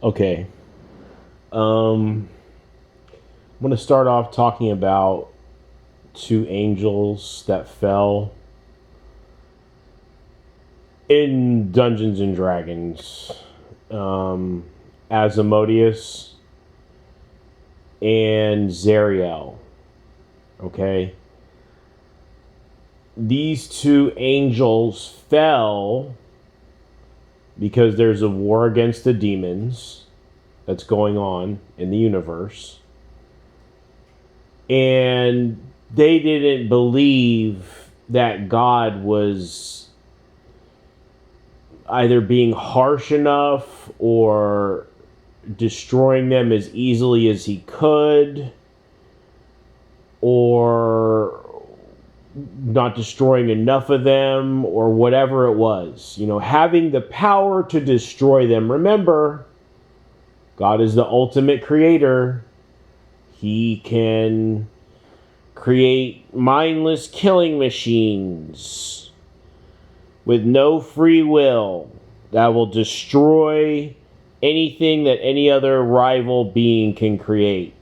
Okay. Um, I'm going to start off talking about two angels that fell in Dungeons and Dragons. Um, Asmodeus and Zariel. Okay. These two angels fell because there's a war against the demons that's going on in the universe. And they didn't believe that God was either being harsh enough or destroying them as easily as he could, or not destroying enough of them, or whatever it was. You know, having the power to destroy them. Remember, God is the ultimate creator. He can create mindless killing machines with no free will that will destroy anything that any other rival being can create.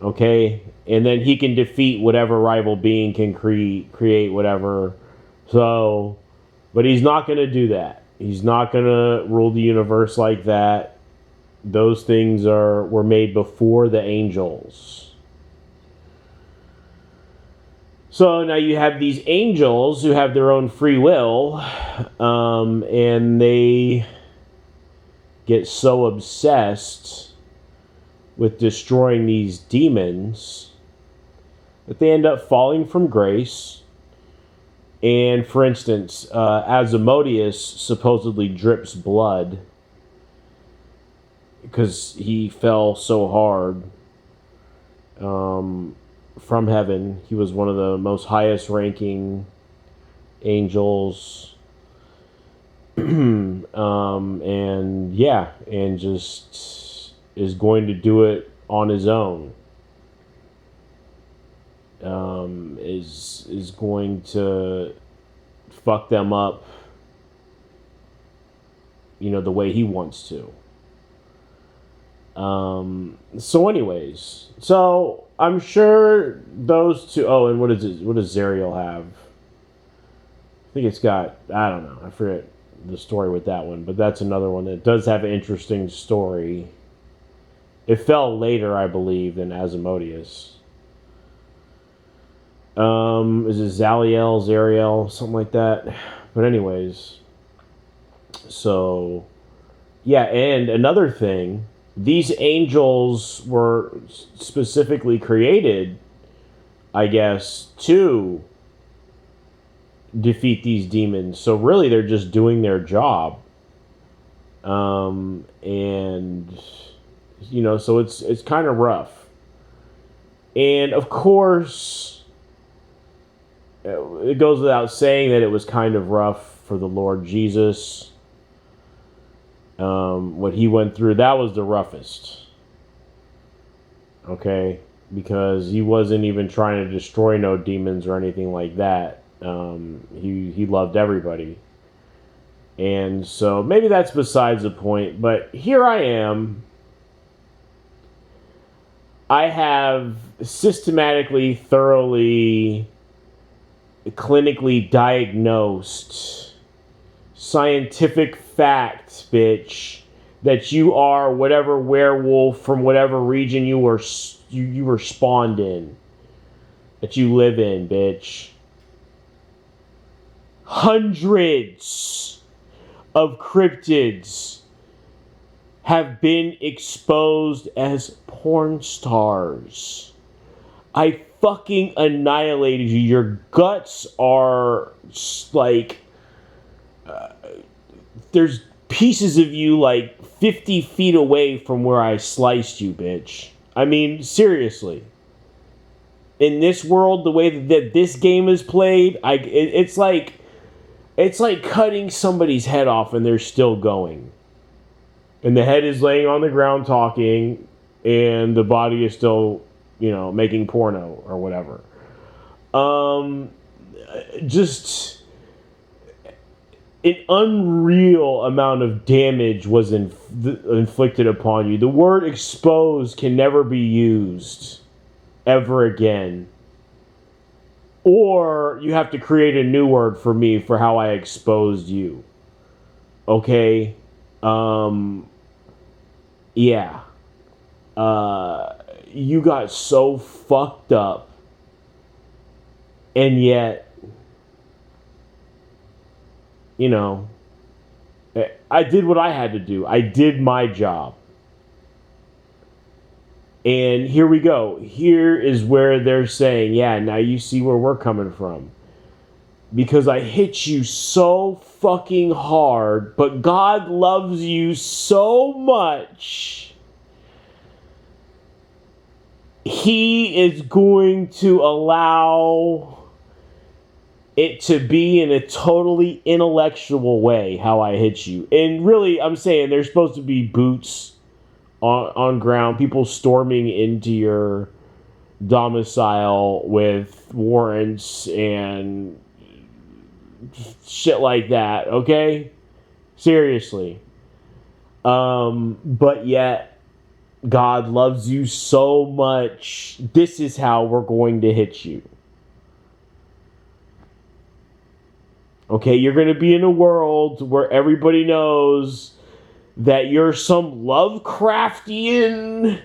Okay? And then he can defeat whatever rival being can create whatever. So, but he's not going to do that. He's not going to rule the universe like that. Those things were made before the angels. So now you have these angels who have their own free will, and they get so obsessed with destroying these demons that they end up falling from grace. And for instance, Asmodeus supposedly drips blood because he fell so hard from heaven. He was one of the most highest ranking angels. And yeah, and just is going to do it on his own. Is going to fuck them up, you know, the way he wants to. So anyways, so I'm sure those two, oh, and what does Zariel have? I think it's got, I don't know, I forget the story with that one, but that's another one that does have an interesting story. It fell later, I believe, than Asmodeus. Is it Zariel, something like that? But anyways, so yeah, and another thing, these angels were specifically created, I guess, to defeat these demons. So really, they're just doing their job. And you know, so it's kind of rough. And of course, it goes without saying that it was kind of rough for the Lord Jesus. What he went through, that was the roughest. Okay, because he wasn't even trying to destroy no demons or anything like that. He loved everybody. And so maybe that's besides the point, but here I am. I have systematically, thoroughly, clinically diagnosed scientific fact, bitch, that you are whatever werewolf from whatever region you were spawned in, that you live in, bitch. Hundreds of cryptids have been exposed as porn stars. I fucking annihilated you. Your guts are like, there's pieces of you like 50 feet away from where I sliced you, bitch. I mean, seriously. In this world, the way that this game is played, it's like cutting somebody's head off and they're still going. And the head is laying on the ground talking, and the body is still, you know, making porno or whatever. Just an unreal amount of damage was inflicted upon you. The word exposed can never be used ever again. Or you have to create a new word for me for how I exposed you. Okay? Yeah. You got so fucked up. And yet, you know, I did what I had to do. I did my job. And here we go. Here is where they're saying, yeah, now you see where we're coming from. Because I hit you so fucking hard, but God loves you so much. He is going to allow it to be in a totally intellectual way how I hit you. And really, I'm saying there's supposed to be boots on ground, people storming into your domicile with warrants and shit like that, okay? Seriously. But yet, God loves you so much. This is how we're going to hit you. Okay, you're going to be in a world where everybody knows that you're some Lovecraftian,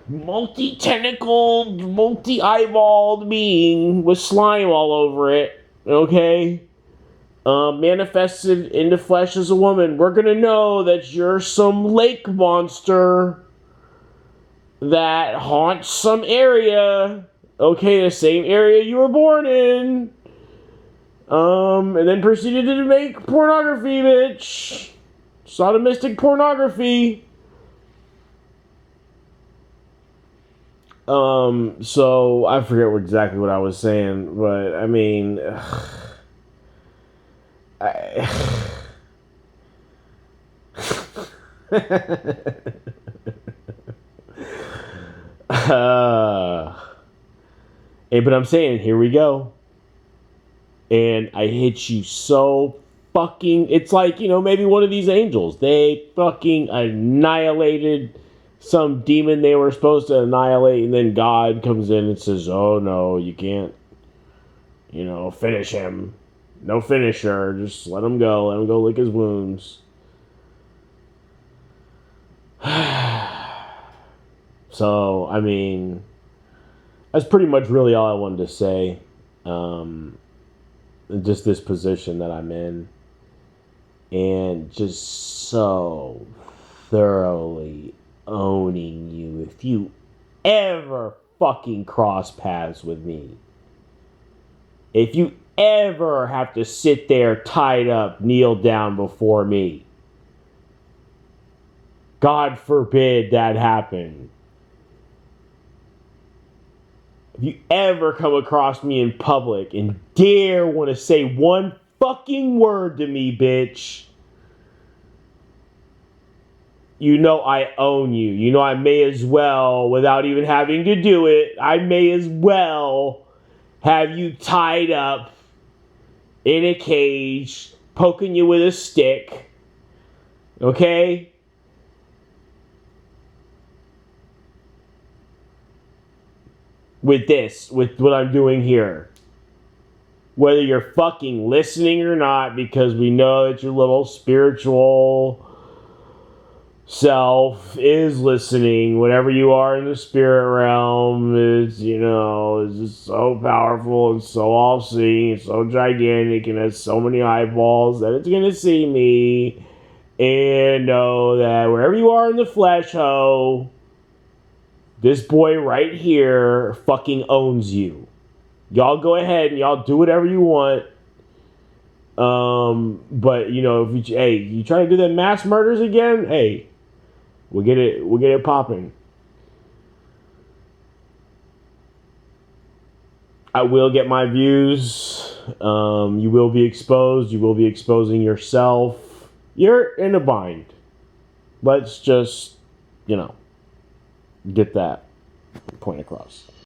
multi-tentacled, multi-eyeballed being with slime all over it. Okay? Manifested into flesh as a woman. We're going to know that you're some lake monster that haunts some area. Okay, the same area you were born in. And then proceeded to make pornography, bitch. Sodomistic pornography. So I forget exactly what I was saying, but I mean, but I'm saying, here we go. And I hit you so fucking... It's like, maybe one of these angels. They fucking annihilated some demon they were supposed to annihilate. And then God comes in and says, oh, no, you can't, finish him. No finisher. Just let him go. Let him go lick his wounds. So, I mean, that's pretty much really all I wanted to say. Just this position that I'm in, and just so thoroughly owning you if you ever fucking cross paths with me. If you ever have to sit there tied up, kneel down before me. God forbid that happen. If you ever come across me in public and dare want to say one fucking word to me, bitch, I own you. I may as well, without even having to do it, I may as well have you tied up in a cage, poking you with a stick. Okay? With what I'm doing here. Whether you're fucking listening or not, because we know that your little spiritual self is listening. Whatever you are in the spirit realm is, is just so powerful and so all-seeing and so gigantic and has so many eyeballs that it's gonna see me and know that wherever you are in the flesh, this boy right here fucking owns you. Y'all go ahead and y'all do whatever you want. But if you try to do the mass murders again, hey, we'll get it popping. I will get my views. You will be exposed. You will be exposing yourself. You're in a bind. Let's just, get that point across.